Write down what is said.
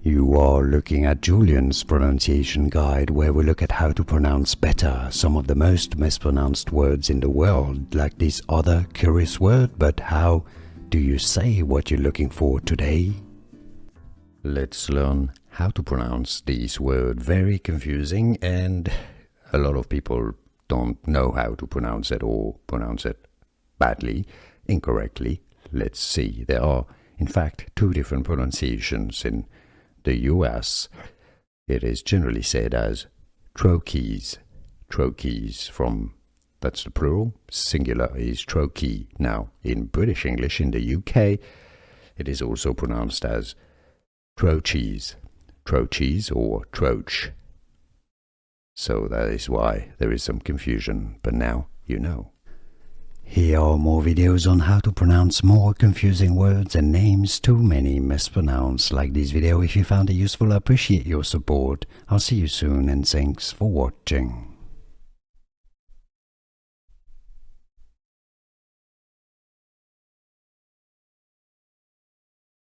You are looking at Julian's pronunciation guide, where we look at how to pronounce better some of the most mispronounced words in the world, like this other curious word. But how do you say what you're looking for today? Let's learn how to pronounce this word. Very confusing, and a lot of people don't know how to pronounce it or pronounce it badly, incorrectly. Let's see. There are, in fact, two different pronunciations. In the US, it is generally said as troches. Troches, that's the plural. Singular is trochee. Now, in British English, in the UK, it is also pronounced as troches. Troches or troche. So that is why there is some confusion, but now you know. Here are more videos on how to pronounce more confusing words and names too many mispronounced. Like this video if you found it useful. I appreciate your support. I'll see you soon, and thanks for watching.